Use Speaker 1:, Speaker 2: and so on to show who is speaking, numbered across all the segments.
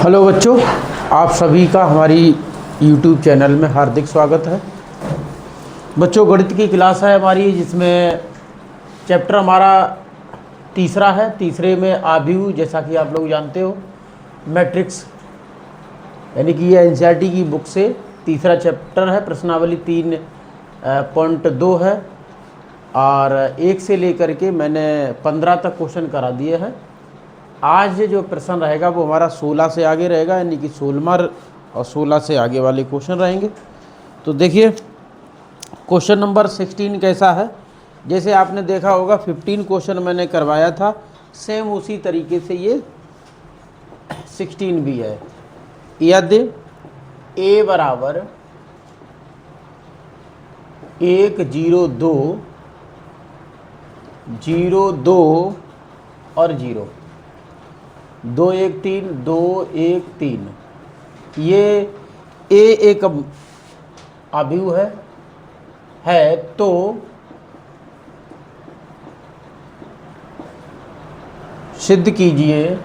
Speaker 1: Hello बच्चों, आप सभी का हमारी YouTube चैनल में हार्दिक स्वागत है। बच्चों, गणित की क्लास है हमारी, जिसमें चैप्टर हमारा तीसरा है। तीसरे में आव्यूह, जैसा कि आप लोग जानते हो, मैट्रिक्स, यानी कि ये NCERT की बुक से तीसरा चैप्टर है। प्रश्नावली 3.2 है और 1 से लेकर के मैंने 15 तक क्वेश्चन करा दिए हैं। आज जो प्रश्न रहेगा वो हमारा 16 से आगे रहेगा, यानी कि 16 और 16 से आगे वाले क्वेश्चन रहेंगे। तो देखिए, क्वेश्चन नंबर 16 कैसा है। जैसे आपने देखा होगा 15 क्वेश्चन मैंने करवाया था, सेम उसी तरीके से ये 16 भी है। यदि a बराबर 1 0 2 0 2 और 0 2 1 3 2 1 3, ये a एक आव्यूह है तो सिद्ध कीजिए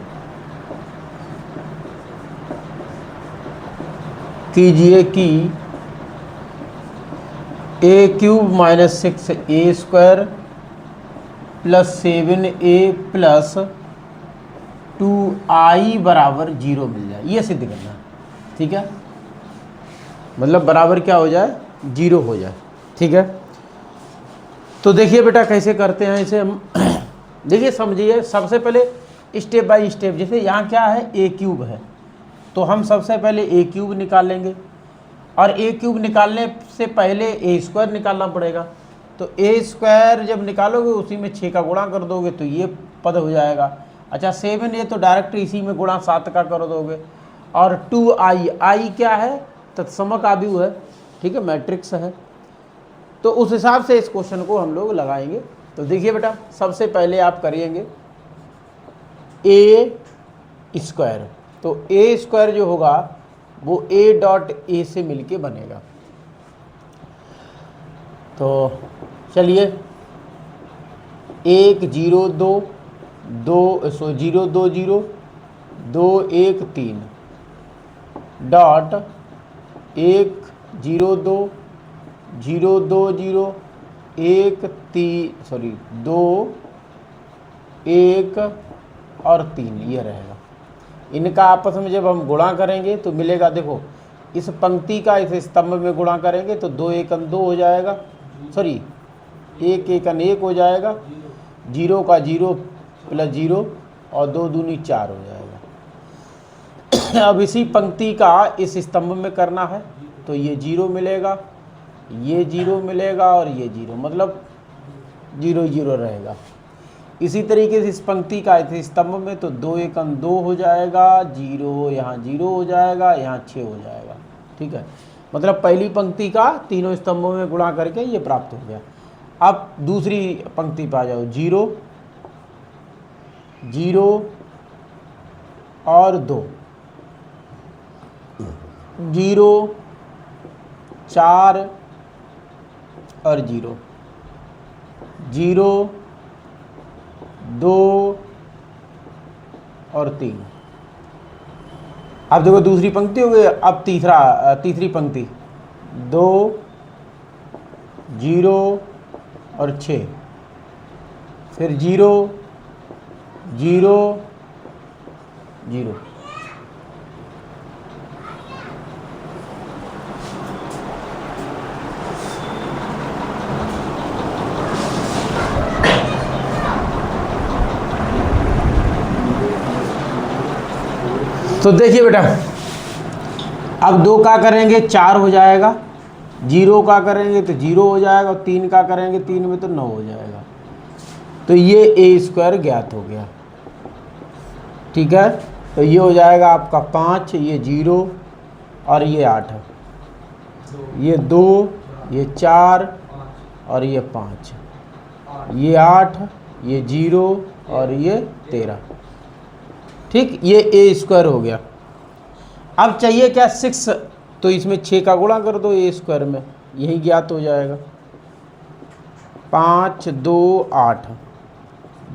Speaker 1: कि a³ - 6a² + 7a + 2i बराबर 0 मिल जाए। ये सिद्ध करना है, ठीक है। मतलब बराबर क्या हो जाए, 0 हो जाए, ठीक है। तो देखिए बेटा, कैसे करते हैं इसे हम। देखिए, समझिए, सबसे पहले स्टेप बाय स्टेप। जैसे यहाँ क्या है, a³ है, तो हम सबसे पहले a³ निकालेंगे, और a³ निकालने से पहले a² निकालना पड़ेगा। तो a² जब निकालोगे उसी में 6 का गुणा कर दोगे तो ये पद हो जाएगा। अच्छा, 7 ये तो डायरेक्ट इसी में गुणा 7 का कर दोगे। और 2i, i क्या है, तत्समक आव्यूह है, ठीक है, मैट्रिक्स है। तो उस हिसाब से इस क्वेश्चन को हम लोग लगाएंगे। तो देखिए बेटा, सबसे पहले आप करिएंगे a²। तो a² जो होगा वो a.a से मिलके बनेगा। तो चलिए, 1 0 2 0 2 0 2 1 3 डॉट 1 0 2 0 2 0 1 3 2 1 और 3, ये रहेगा। इनका आपस में जब हम गुणा करेंगे तो मिलेगा, देखो, इस पंक्ति का इस स्तंभ में गुणा करेंगे तो 2 1 2 हो जाएगा, 1 1 1 हो जाएगा, 0 का 0 + 0 और 2 दूनी 4 हो जाएगा। अब इसी पंक्ति का इस स्तंभ में करना है तो ये 0 मिलेगा, ये 0 मिलेगा और ये 0, मतलब 0 0 रहेगा। इसी तरीके से इस पंक्ति का इस स्तंभ में तो 2 1 2 हो जाएगा, 0 यहाँ 0 हो जाएगा, यहाँ 6 हो जाएगा, ठीक है। मतलब पहली पंक्ति का तीनों स्तंभों में गुणा करके ये प्राप्त हो गया। अब दूसरी पंक्ति पे आ जाओ, 0 0 और 2, 0 4 और 0 0 2 और 3। अब देखो, दूसरी पंक्ति हो गई। अब तीसरी पंक्ति 2 0 और 6, फिर 0 0 0। तो देखिए बेटा, अब 2 का करेंगे 4 हो जाएगा, 0 का करेंगे तो 0 हो जाएगा, और 3 का करेंगे 3 में तो 9 हो जाएगा। तो ये a² ज्ञात हो गया, ठीक है। तो ये हो जाएगा आपका 5, ये 0 और ये 8, ये 2, ये 4 और ये 5, ये 8, ये 0 और ये 13, ठीक। ये a² हो गया। अब चाहिए क्या, 6, तो इसमें 6 का गुणा कर दो a² में, यही ज्ञात हो जाएगा। 5 2 8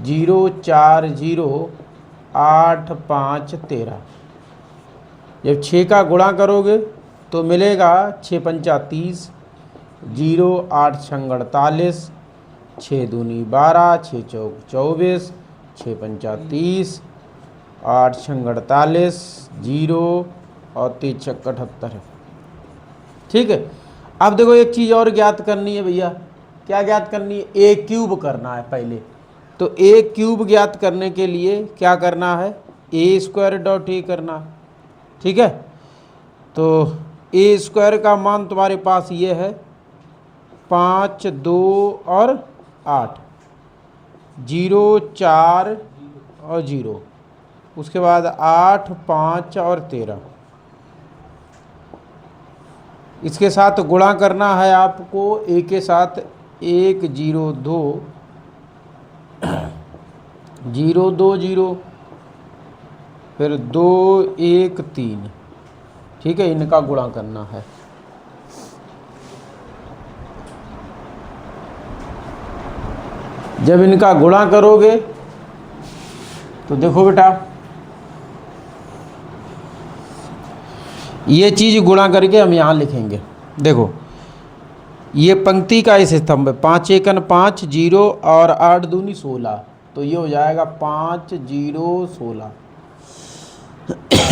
Speaker 1: 0 4 0 8 5 13, जब 6 का गुणा करोगे तो मिलेगा 6 पंचा 30, 0 8 छंग 48, 6 दूनी 12, 6 चौक 24, 6 पंचा 30, 8 छंग 48, 0 और 3 छक्का 78 है। ठीक है। अब देखो एक चीज़ और ज्ञात करनी है भैया। क्या ज्ञात करनी है? ए क्यूब करना है पहले। तो ए क्यूब ज्ञात करने के लिए क्या करना है? ए स्क्वायर डॉट ए करना है। ठीक है। तो ए स्क्वायर का मान तुम्हारे पास ये है 5, 2 और 8, 0 4 और 0, उसके बाद 8 5 और 13। इसके साथ गुणा करना है आपको ए के साथ। 1 0 2 0 2 0, फिर 2 1 3। ठीक है, इनका गुणा करना है। जब इनका गुणा करोगे तो देखो बेटा, ये चीज़ गुणा करके हम यहाँ लिखेंगे। देखो ये पंक्ति का इस स्तंभ है, 5 एकन 5, 0 और 8 दूनी 16, तो ये हो जाएगा 5 0 16।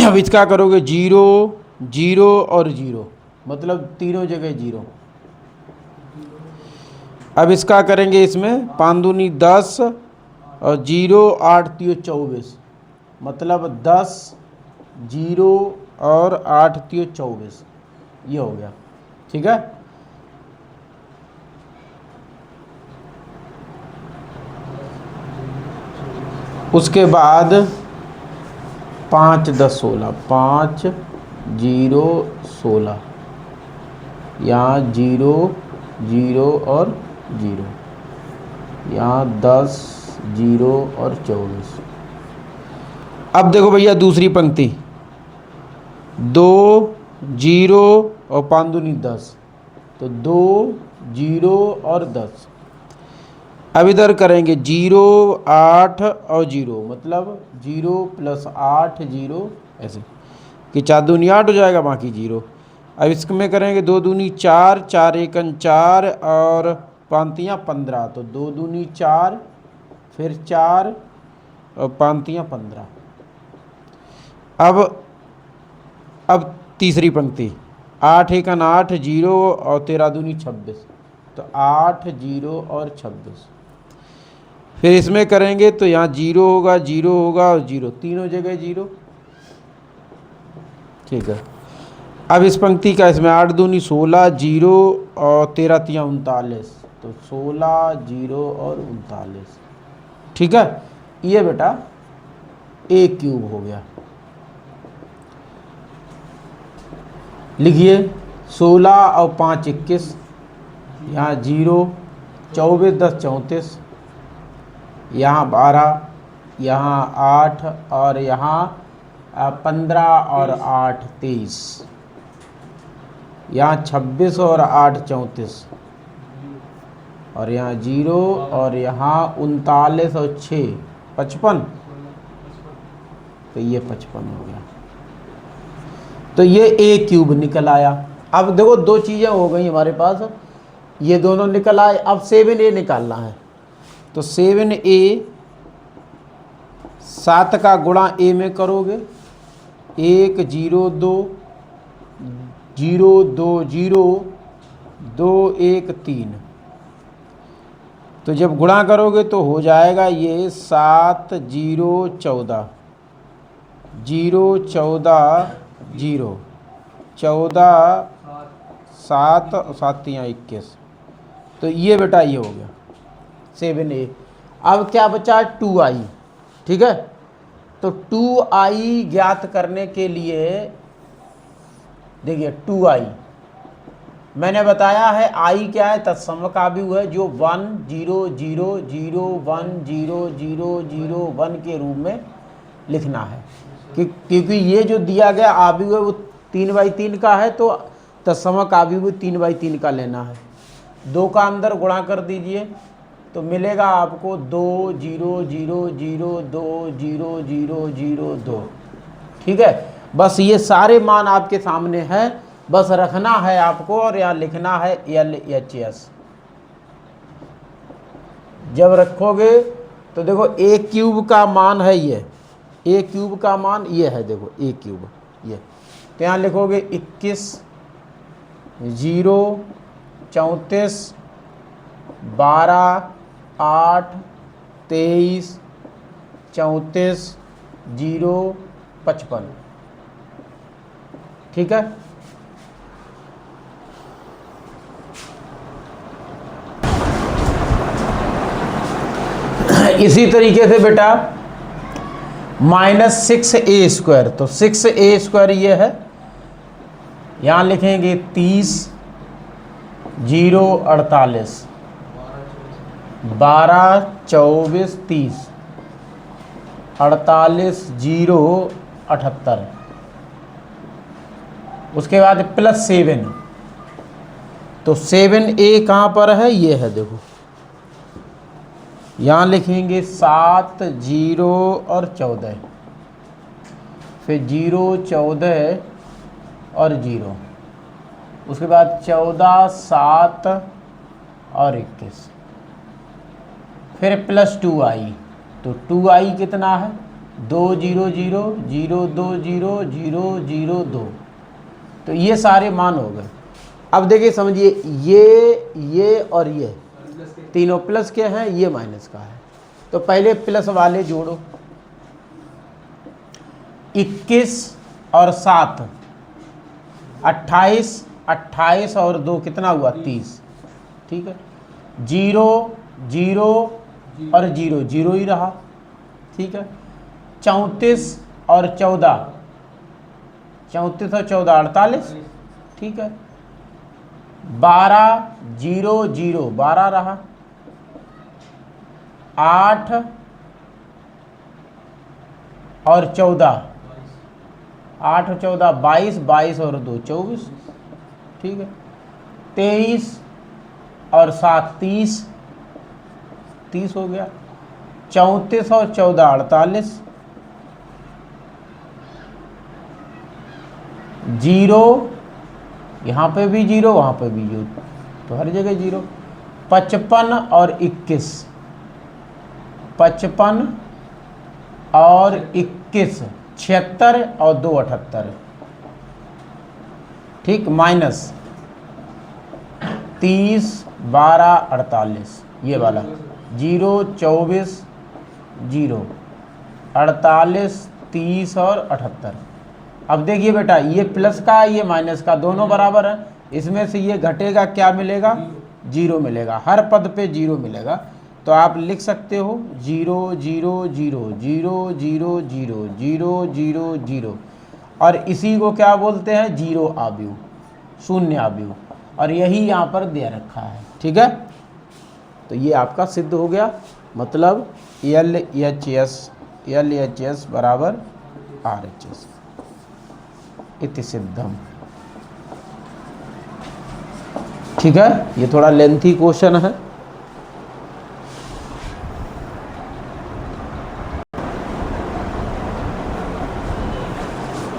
Speaker 1: अब इसका करोगे 0 0 और 0, मतलब तीनों जगह 0। अब इसका करेंगे इसमें 5 दूनी 10 और 0 8 3 24, मतलब 10 0 और 8 3 24, ये हो गया। ठीक है। उसके बाद 5 10 16, 5 0 16, यहाँ 0 0 और 0, यहाँ 10 0 और 24। अब देखो भैया दूसरी पंक्ति, 2 0 और 5 दूनी 10, तो 2 0 और 10। अब इधर करेंगे 0 8 और 0, मतलब 0 + 8 0, ऐसे कि 4 दूनी 8 हो जाएगा, बाकी 0। अब इसमें करेंगे 2 दूनी 4, 4 एकन 4 और 5 तियाँ 15, तो 2 दूनी 4, फिर 4 और 5 तियाँ 15। अब तीसरी पंक्ति, 8 एकन 8, 0 और 13 दूनी 26, तो 8 0 और 26। फिर इसमें करेंगे तो यहाँ 0 होगा, 0 होगा और 0, तीनों जगह 0। ठीक है। अब इस पंक्ति का इसमें 8 दूनी 16, 0 और 13 तियाँ 39, तो 16 0 और 39। ठीक है। ये बेटा ए क्यूब हो गया। लिखिए 16 और 5 21, यहाँ 0, 24 10 34, यहाँ 12, यहाँ 8 और यहाँ 15 और 8 23, यहाँ 26 और 8 34, और यहाँ 0 और यहाँ 39 और 6 55, तो ये 55 हो गया। तो ये ए क्यूब निकल आया। अब देखो दो चीज़ें हो गई हमारे पास, ये दोनों निकल आए। अब 7a निकालना है। तो 7a 7 का गुणा a में करोगे, 1 0 2 0 2 0 2 1 3, तो जब गुणा करोगे तो हो जाएगा ये 7 0 14, 0 14 0 14 7 और 7 तियाँ 21, तो ये बेटा ये हो गया 7a। अब क्या बचा? 2i। ठीक है। तो 2i ज्ञात करने के लिए देखिए 2i मैंने बताया है, i क्या है? तत्समकाव्यु है, जो 1 0 0 0 1 0 0 0 1 के रूप में लिखना है, क्योंकि ये जो दिया गया आव्यूह है वो 3/3 का है, तो तत्समकाव्यु 3/3 का लेना है। 2 का अंदर गुणा कर दीजिए तो मिलेगा आपको 2 0 0 0 2 0 0 0 2। ठीक है। बस ये सारे मान आपके सामने हैं, बस रखना है आपको और यहाँ लिखना है LHS। जब रखोगे तो देखो ए क्यूब का मान है ये, ए क्यूब का मान ये है, देखो ए क्यूब ये, तो यहाँ लिखोगे 21 0 34 12 8 23 34 0 55। ठीक है। इसी तरीके से बेटा -6a², तो 6a² ये है, यहाँ लिखेंगे 30 0 48 12 24 30 48 0 78। उसके बाद +7, तो 7a कहाँ पर है, ये है, देखो यहाँ लिखेंगे 7 0 और 14, फिर 0 14 और 0, उसके बाद 14 7 और 21, फिर +2i, तो 2i कितना है 2 0 0 0 2 0 0 0 2, तो ये सारे मान हो गए। अब देखिए समझिए, ये और ये तीनों प्लस के हैं, ये माइनस का है, तो पहले प्लस वाले जोड़ो। 21 और 7 28, 28 और 2 कितना हुआ 30। ठीक है। 0 0 और 0 0 ही रहा। ठीक है। 34 और 14, 34 और 14 48। ठीक है। 12 0 0 12 रहा। 8 और 14, 8 और 14 22, 22 और 2 24। ठीक है। 23 और 7 30, 30 हो गया। 34 और 14 48। 0, यहाँ पे भी 0, वहाँ पे भी 0, तो हर जगह 0। 55 और 21, 55 और 21 76 और 2 78। ठीक। माइनस 30 12 48, ये वाला 0 24 0 48 30 और 78। अब देखिए बेटा, ये प्लस का ये माइनस का दोनों बराबर है, इसमें से ये घटेगा, क्या मिलेगा 0 मिलेगा, हर पद पे 0 मिलेगा। तो आप लिख सकते हो 0 0 0 0 0 0 0 0 0, और इसी को क्या बोलते हैं 0 आव्यूह, शून्य आव्यूह, और यही यहाँ पर दे रखा है। ठीक है। तो ये आपका सिद्ध हो गया, मतलब LHS बराबर RHS इति सिद्धम। ठीक है। ये थोड़ा लेंथी क्वेश्चन है।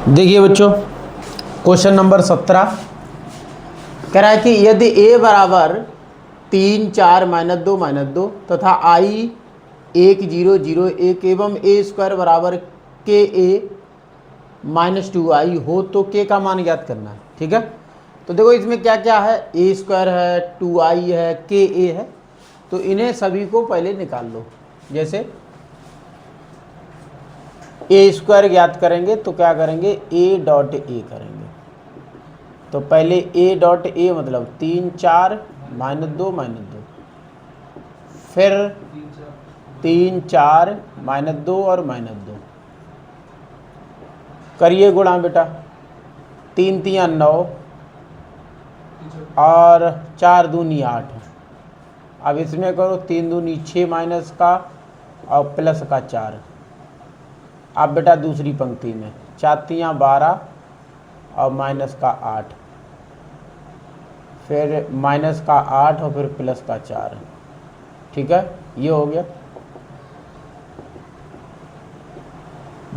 Speaker 1: देखिए बच्चों, क्वेश्चन नंबर 17 कह रहा है कि यदि a बराबर 3 4 -2 -2 तथा i 1 0 0 1 एवं a² बराबर KA -2i हो तो k का मान ज्ञात करना है। ठीक है। तो देखो इसमें क्या क्या है, a² है, 2i है, KA है, तो इन्हें सभी को पहले निकाल लो। जैसे a² ज्ञात करेंगे तो क्या करेंगे, a.a करेंगे। तो पहले a.a मतलब 3 4 -2 -2, फिर 3 4 -2 और -2, करिए गुणा बेटा, 3 3 9 और 4 दूनी 8। अब इसमें करो 3 दूनी 6 माइनस का और प्लस का 4। अब बेटा दूसरी पंक्ति में 4 3 12 और माइनस का 8, फिर माइनस का 8 और फिर प्लस का 4। ठीक है। ये हो गया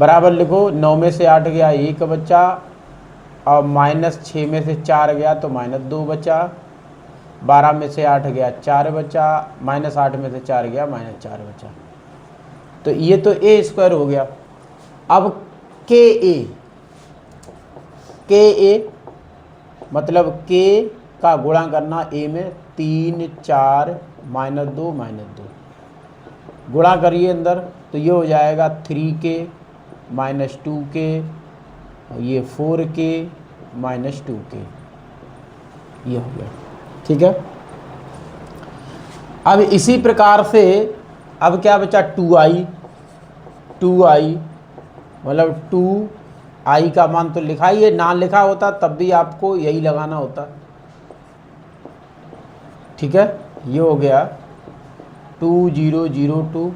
Speaker 1: बराबर लिखो, 9 में से 8 गया 1 बचा, और -6 में से 4 गया तो -2 बचा, 12 में से 8 गया 4 बचा, -8 में से 4 गया -4 बचा। तो ये तो ए स्क्वायर हो गया। अब के ए मतलब के का गुणा करना ए में, 3 4 -2 -2 गुणा करिए अंदर, तो ये हो जाएगा 3k -2k, ये 4k -2k, ये हो गया। ठीक है। अब इसी प्रकार से अब क्या बचा, 2i मतलब 2i का मान तो लिखा ही है, ना लिखा होता तब भी आपको यही लगाना होता। ठीक है, ये हो गया 2002,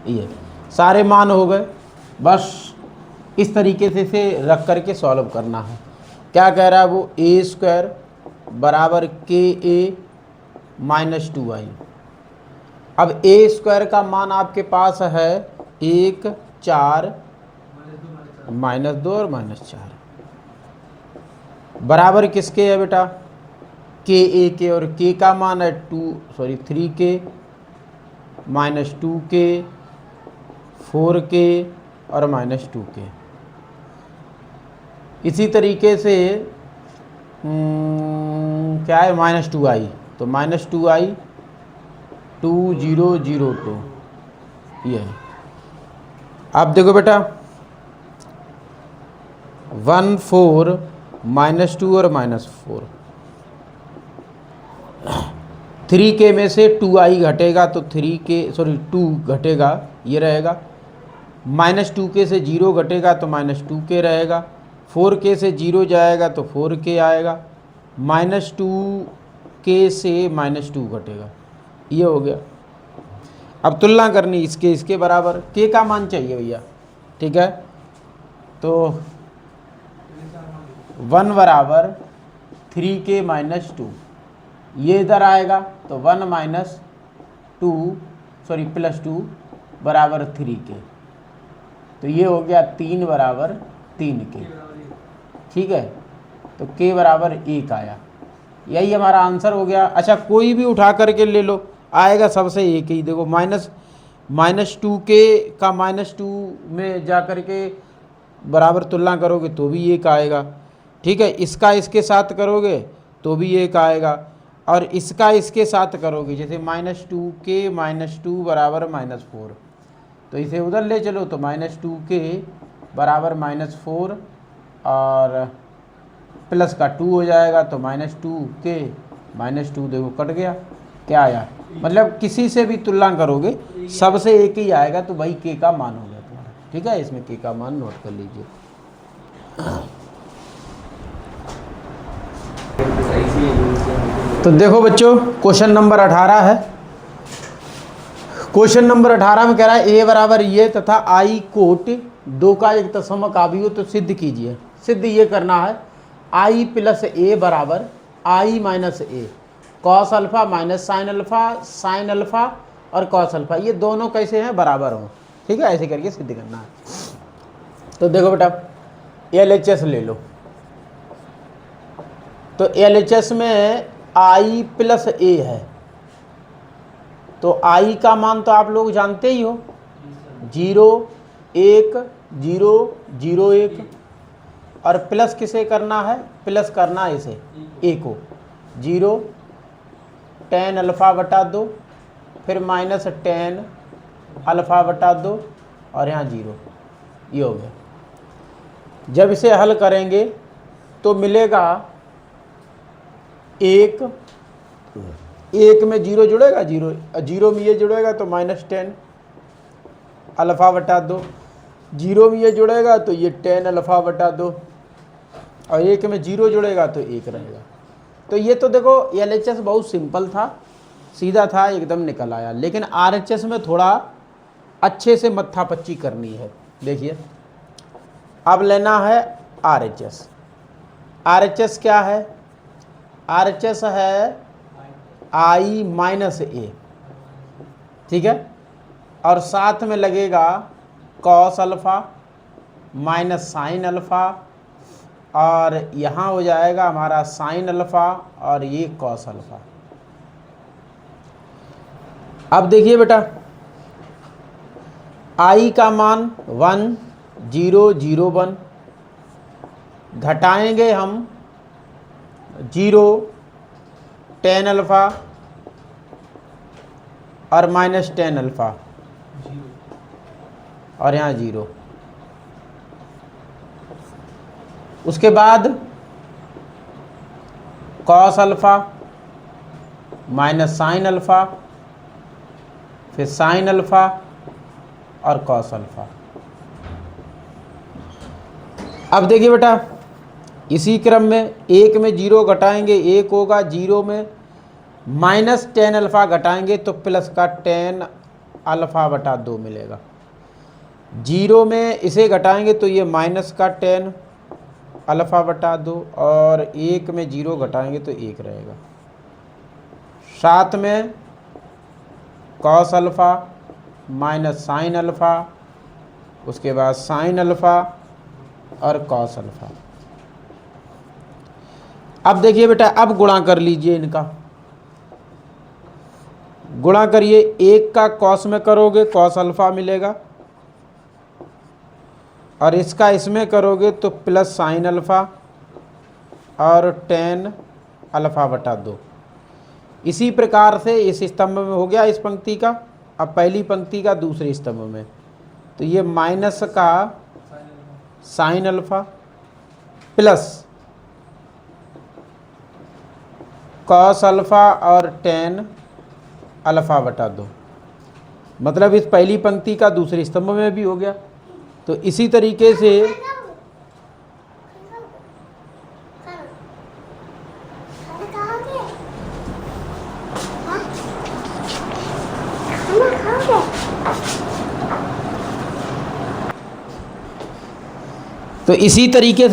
Speaker 1: ये सारे मान हो गए। बस इस तरीके से इसे रख करके सॉल्व करना है। क्या कह रहा है वो, ए स्क्वायर बराबर के ए -2i। अब ए स्क्वायर का मान आपके पास है 1 4 -2 और -4, बराबर किसके है बेटा, के ए के, और के का मान है 3k -2k 4k और -2k। इसी तरीके से क्या है, -2i, तो -2i 2002, ये है। आप देखो बेटा 1 4 -2 और -4, 3k में से 2i घटेगा तो 2 घटेगा, ये रहेगा। -2k से 0 घटेगा तो -2k रहेगा। 4k से 0 जाएगा तो 4k आएगा। -2k से -2 घटेगा, ये हो गया। अब तुलना करनी इसके बराबर, k का मान चाहिए भैया। ठीक है, तो 1 बराबर 3k -2, ये इधर आएगा तो 1 -2 बराबर 3k, तो ये हो गया 3 बराबर 3k। ठीक है, तो k बराबर 1 आया, यही हमारा आंसर हो गया। अच्छा, कोई भी उठा करके ले लो, आएगा सबसे एक ही। देखो -2k का -2 में जा कर के बराबर तुलना करोगे तो भी 1 आएगा। ठीक है, इसका इसके साथ करोगे तो भी 1 आएगा, और इसका इसके साथ करोगे, जैसे -2k -2 बराबर -4, तो इसे उधर ले चलो तो -2k बराबर -4 और प्लस का 2 हो जाएगा, तो -2k -2 देखो कट गया, क्या आया, मतलब किसी से भी तुलना करोगे सबसे एक ही आएगा, तो भाई k का मान हो गया तुम्हारा। ठीक है, इसमें k का मान नोट कर लीजिए। तो देखो बच्चों, क्वेश्चन नंबर 18 है। क्वेश्चन नंबर 18 में कह रहा है a बराबर ये तथा i कोट 2 का एक दशमक आव्यूह, तो सिद्ध कीजिए। सिद्ध ये करना है, i प्लस a बराबर i minus a, cos alpha minus sine alpha और कॉस अल्फा, ये दोनों कैसे हैं, बराबर हों। ठीक है, ऐसे करके सिद्ध करना है। तो देखो बेटा, LHS ले लो, तो LHS में i प्लस a है, तो i का मान तो आप लोग जानते ही हो, 0 1 0 0 1, और प्लस किसे करना है, प्लस करना है इसे a को, 0 tan अल्फ़ा बटा 2, फिर माइनस tan अल्फ़ा बटा 2 और यहाँ 0, ये हो गया। जब इसे हल करेंगे तो मिलेगा 1 में 0 जुड़ेगा, 0 में ये जुड़ेगा तो -tan अल्फ़ा बटा 2, 0 में ये जुड़ेगा तो ये tan अल्फ़ा बटा 2, और 1 में 0 जुड़ेगा तो 1 रहेगा। तो ये तो देखो LHS बहुत सिंपल था, सीधा था, एकदम निकल आया। लेकिन RHS में थोड़ा अच्छे से मत्थापच्ची करनी है। देखिए, अब लेना है RHS। RHS क्या है, RHS है i माइनस a, ठीक है, और साथ में लगेगा cos alpha minus sine alpha, और यहाँ हो जाएगा हमारा साइन अल्फ़ा और ये कॉस अल्फ़ा। अब देखिए बेटा, आई का मान 1 0 0 1, घटाएंगे हम 0 tan अल्फ़ा और माइनस tan अल्फ़ा, और यहाँ 0। उसके बाद cos alpha minus sine alpha, फिर साइन अल्फ़ा और कॉस अल्फ़ा। अब देखिए बेटा, इसी क्रम में 1 में 0 घटाएंगे 1 होगा, 0 में माइनस tan अल्फ़ा घटाएंगे तो प्लस का tan अल्फ़ा बटा 2 मिलेगा। 0 में इसे घटाएंगे तो ये माइनस का tan अल्फ़ा बटा 2, और 1 में 0 घटाएंगे तो 1 रहेगा। साथ में cos alpha minus sine alpha, उसके बाद साइन अल्फ़ा और कॉस अल्फ़ा। अब देखिए बेटा, अब गुणा कर लीजिए इनका, गुणा करिए। 1 का कॉस में करोगे कॉस अल्फ़ा मिलेगा, और इसका इसमें करोगे तो प्लस साइन अल्फ़ा और tan अल्फ़ा बटा 2। इसी प्रकार से इस स्तंभ में हो गया इस पंक्ति का। अब पहली पंक्ति का दूसरे स्तंभ में, तो ये माइनस का sine alpha plus cos alpha और tan अल्फ़ा बटा 2, मतलब इस पहली पंक्ति का दूसरे स्तंभ में भी हो गया। तो इसी तरीके से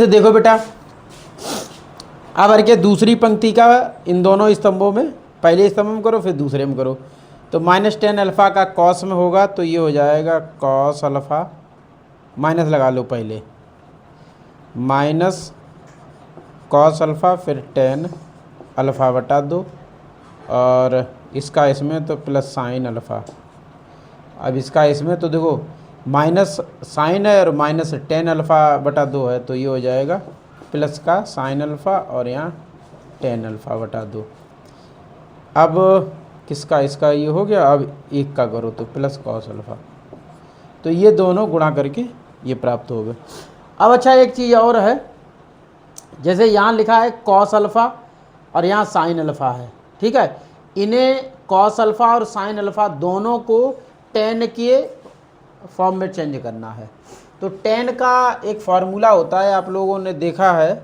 Speaker 1: देखो बेटा, अब करके दूसरी पंक्ति का इन दोनों स्तंभों में, पहले स्तंभ में करो फिर दूसरे में करो, तो माइनस tan अल्फ़ा का कॉस में होगा तो ये हो जाएगा कॉस अल्फ़ा, माइनस लगा लो पहले, माइनस कॉस अल्फ़ा फिर tan अल्फ़ा बटा 2, और इसका इसमें तो प्लस साइन अल्फ़ा। अब इसका इसमें तो देखो माइनस साइन है और माइनस tan अल्फ़ा बटा 2 है, तो ये हो जाएगा प्लस का साइन अल्फ़ा और यहाँ tan अल्फ़ा बटा 2। अब किसका इसका ये हो गया, अब 1 का करो तो प्लस कॉस अल्फ़ा। तो ये दोनों गुणा करके ये प्राप्त हो गए। अब अच्छा, एक चीज़ और है, जैसे यहाँ लिखा है कॉस अल्फ़ा और यहाँ साइन अल्फ़ा है, ठीक है। इन्हें कॉस अल्फ़ा और साइन अल्फ़ा दोनों को tan के फॉर्म में चेंज करना है। तो tan का एक फार्मूला होता है, आप लोगों ने देखा है,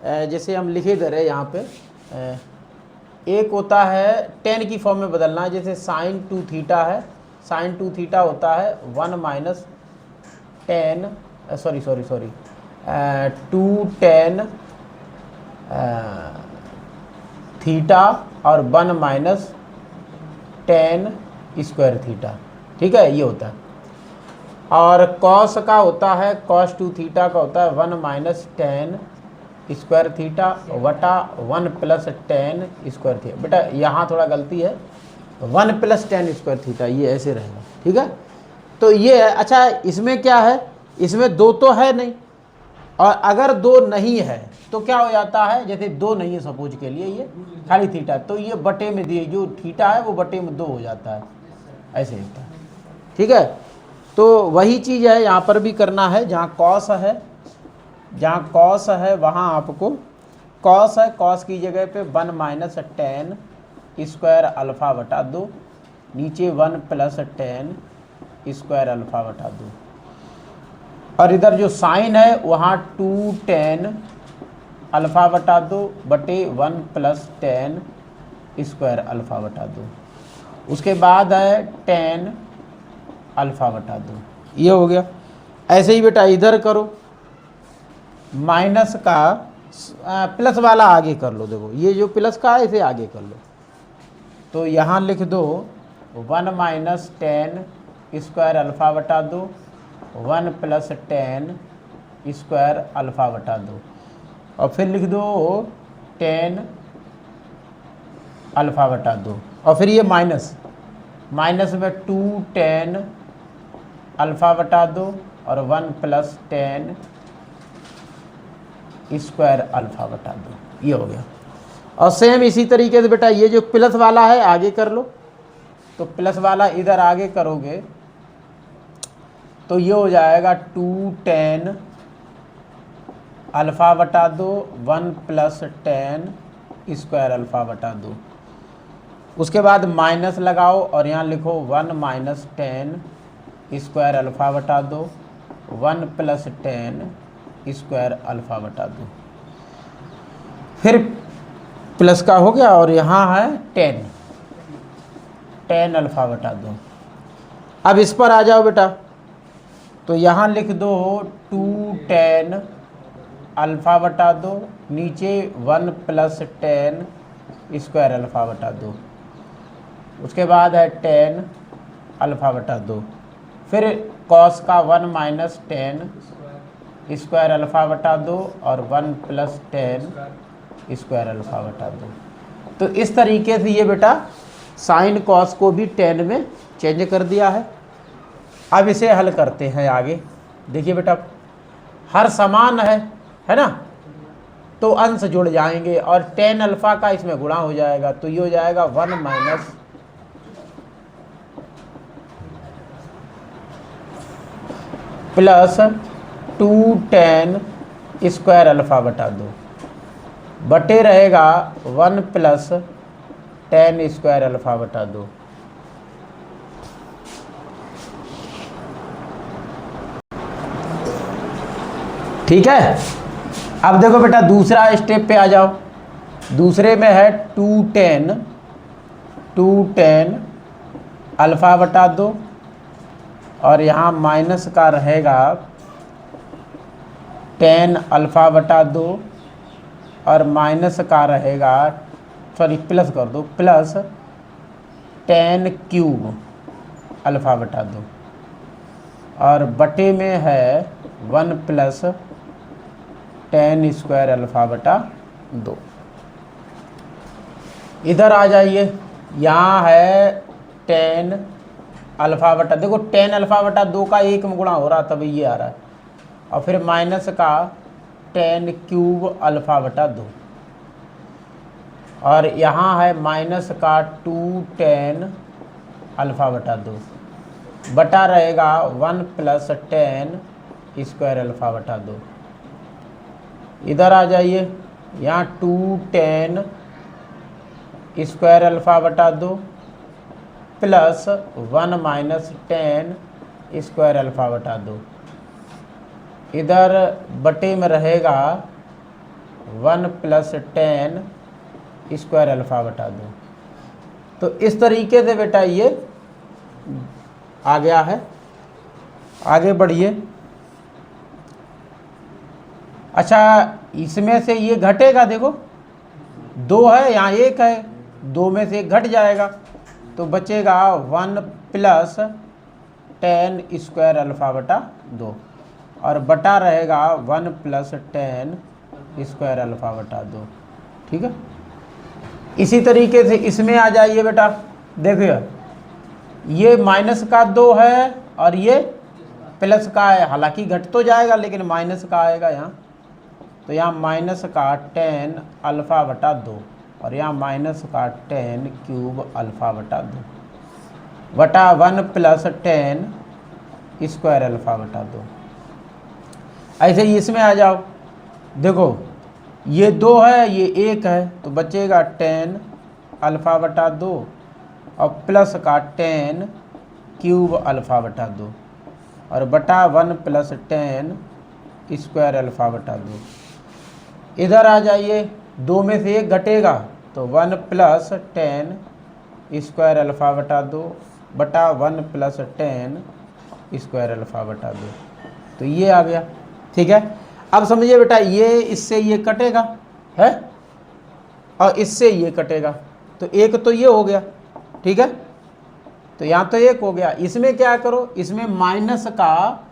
Speaker 1: जैसे हम लिखे दे रहे यहाँ पे, एक होता है tan की फॉर्म में बदलना है, जैसे साइन 2 थीटा है, साइन 2 थीटा होता है 1 माइनस tan 2 tan थीटा और 1 माइनस tan स्क्वायर थीटा, ठीक है, ये होता है। और कॉस का होता है, कॉस 2 थीटा का होता है 1 माइनस tan स्क्वायर थीटा वटा 1 प्लस tan स्क्वायर थीटा। बेटा यहाँ थोड़ा गलती है, 1 प्लस tan स्क्वायर थीटा, ये ऐसे रहेगा, ठीक है। तो ये है। अच्छा, इसमें क्या है, इसमें 2 तो है नहीं, और अगर 2 नहीं है तो क्या हो जाता है, जैसे 2 नहीं है सपोज के लिए, ये खाली थीटा, तो ये बटे में दिए, जो थीटा है वो बटे में 2 हो जाता है, ऐसे होता है, ठीक है। तो वही चीज़ है यहाँ पर भी करना है, जहाँ कॉस है वहाँ आपको कॉस है, कॉस की जगह पे 1 माइनस tan स्क्वायर अल्फ़ा बटा 2, नीचे 1 प्लस tan स्क्वायर अल्फ़ा बटा 2, और इधर जो साइन है वहाँ 2 tan अल्फ़ा बटा 2 बटे 1 प्लस tan स्क्वायर अल्फ़ा बटा 2। उसके बाद है tan अल्फ़ा बटा 2, ये हो गया। ऐसे ही बेटा इधर करो, माइनस का प्लस वाला आगे कर लो, देखो ये जो प्लस का है इसे आगे कर लो, तो यहाँ लिख दो 1 माइनस tan स्क्वायर अल्फ़ा बटा 2 1 प्लस टेन स्क्वायर अल्फ़ा बटा 2, और फिर लिख दो टेन अल्फ़ा बटा 2, और फिर ये माइनस में 2 टेन अल्फ़ा बटा 2 और 1 प्लस टेन स्क्वायर अल्फ़ा बटा 2, ये हो गया। और सेम इसी तरीके से बेटा ये जो प्लस वाला है आगे कर लो, तो प्लस वाला इधर आगे करोगे तो ये हो जाएगा 2 टेन अल्फ़ा बटा 2 1 प्लस टेन स्क्वायर अल्फ़ा बटा 2। उसके बाद माइनस लगाओ और यहाँ लिखो 1 माइनस टेन स्क्वायर अल्फ़ा बटा 2 1 प्लस टेन स्क्वायर अल्फ़ा बटा 2। फिर प्लस का हो गया और यहाँ है टेन अल्फ़ा बटा 2। अब इस पर आ जाओ बेटा, तो यहाँ लिख दो 2 टेन अल्फ़ा बटा 2, नीचे 1 प्लस टेन स्क्वायर अल्फ़ा बटा 2। उसके बाद है टेन अल्फ़ा बटा 2, फिर कॉस का 1 माइनस टेन स्क्वायर अल्फ़ा बटा 2 और 1 प्लस टेन स्क्वायर अल्फ़ा बटा 2। तो इस तरीके से ये बेटा साइन कॉस को भी टेन में चेंज कर दिया है। अब इसे हल करते हैं आगे। देखिए बेटा हर समान है ना, तो अंश जुड़ जाएंगे और टेन अल्फ़ा का इसमें गुणा हो जाएगा, तो ये हो जाएगा 1 minus plus 2 ten square alpha बटा 2 बटे रहेगा 1 प्लस टेन स्क्वायर अल्फ़ा बटा 2। ठीक है। अब देखो बेटा दूसरा स्टेप पे आ जाओ। दूसरे में है 2 टेन अल्फ़ा बटा 2 और यहाँ माइनस का रहेगा टेन अल्फ़ा बटा 2 और माइनस का रहेगा, सॉरी प्लस कर दो, प्लस टेन क्यूब अल्फ़ा बटा 2 और बटे में है 1 प्लस टेन स्क्वायर अल्फ़ा बटा 2। इधर आ जाइए, यहाँ है टेन अल्फ़ा बटा, देखो टेन अल्फ़ा बटा 2 का एक में गुणा हो रहा तभी ये आ रहा है, और फिर माइनस का टेन क्यूब अल्फ़ा बटा 2 और यहाँ है माइनस का 2 टेन अल्फ़ा बटा 2 बटा रहेगा 1 प्लस टेन स्क्वायर अल्फ़ा बटा 2। इधर आ जाइए, यहाँ 2 टेन स्क्वायर अल्फ़ा बटा 2 plus 1 minus ten square alpha बटा 2। इधर बटे में रहेगा 1 प्लस टेन स्क्वायर अल्फ़ा बटा 2। तो इस तरीके से बेटा ये आ गया है। आगे बढ़िए। अच्छा इसमें से ये घटेगा, देखो 2 है यहाँ 1 है, 2 में से 1 घट जाएगा तो बचेगा 1 प्लस टेन स्क्वायर अल्फ़ा बटा 2 और बटा रहेगा 1 प्लस टेन स्क्वायर अल्फ़ा बटा 2। ठीक है। इसी तरीके से इसमें आ जाइए बेटा, देखिए ये माइनस का 2 है और ये प्लस का है, हालांकि घट तो जाएगा लेकिन माइनस का आएगा यहाँ, तो यहाँ माइनस का टेन अल्फ़ा बटा 2 और यहाँ माइनस का टेन क्यूब अल्फ़ा बटा 2 बटा 1 प्लस टेन स्क्वायर अल्फ़ा बटा 2। ऐसे ही इसमें आ जाओ, देखो ये 2 है ये 1 है तो बचेगा टेन अल्फ़ा बटा 2 और प्लस का टेन क्यूब अल्फ़ा बटा 2 और बटा 1 प्लस टेन स्क्वायर अल्फ़ा बटा 2। इधर आ जाइए, 2 में से 1 घटेगा तो 1 प्लस टेन स्क्वायर अल्फ़ा बटा 2 बटा 1 प्लस टेन स्क्वायर अल्फ़ा बटा 2। तो ये आ गया। ठीक है। अब समझिए बेटा ये इससे ये कटेगा है और इससे ये कटेगा, तो एक तो ये हो गया। ठीक है, तो यहाँ तो 1 हो गया। इसमें क्या करो, इसमें माइनस का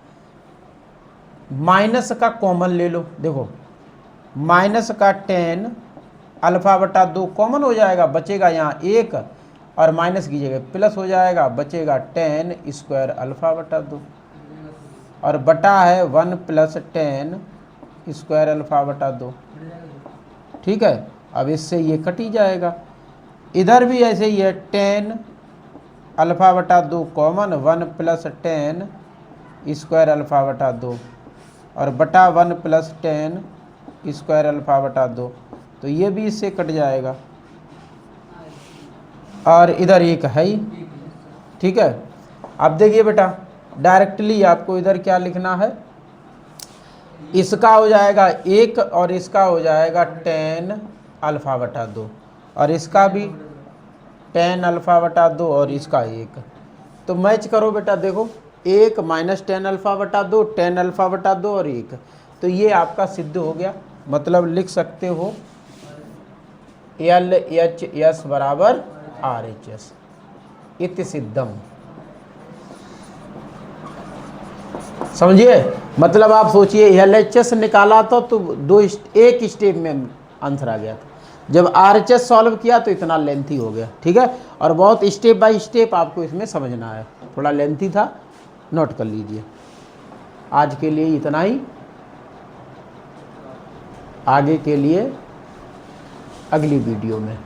Speaker 1: माइनस का कॉमन ले लो, देखो माइनस का 10 अल्फ़ा बटा 2 कॉमन हो जाएगा, बचेगा यहाँ 1 और माइनस की जगह प्लस हो जाएगा, बचेगा 10 स्क्वायर अल्फ़ा बटा 2 और बटा है 1 प्लस 10 स्क्वायर अल्फ़ा बटा 2। ठीक है, अब इससे ये कट ही जाएगा। इधर भी ऐसे ही है, 10 अल्फ़ा बटा 2 कॉमन, 1 प्लस 10 स्क्वायर अल्फ़ा बटा 2 और बटा 1 प्लस 10 स्क्वायर अल्फ़ा बटा 2, तो ये भी इससे कट जाएगा और इधर एक है ही। ठीक है, अब देखिए बेटा डायरेक्टली आपको इधर क्या लिखना है, इसका हो जाएगा 1 और इसका हो जाएगा 10 अल्फ़ा बटा 2 और इसका भी 10 अल्फ़ा बटा 2 और इसका 1, तो मैच करो बेटा, देखो 1 माइनस 10 अल्फ़ा बटा 2, 10 अल्फ़ा बटा 2 और 1, तो ये आपका सिद्ध हो गया। मतलब लिख सकते हो LHS बराबर RHS, इति सिद्धम। समझिए, मतलब आप सोचिए LHS निकाला तो एक स्टेप में आंसर आ गया था, जब RHS सॉल्व किया तो इतना लेंथी हो गया। ठीक है, और बहुत स्टेप बाय स्टेप आपको इसमें समझना है, थोड़ा लेंथी था, नोट कर लीजिए। आज के लिए इतना ही, आगे के लिए अगली वीडियो में।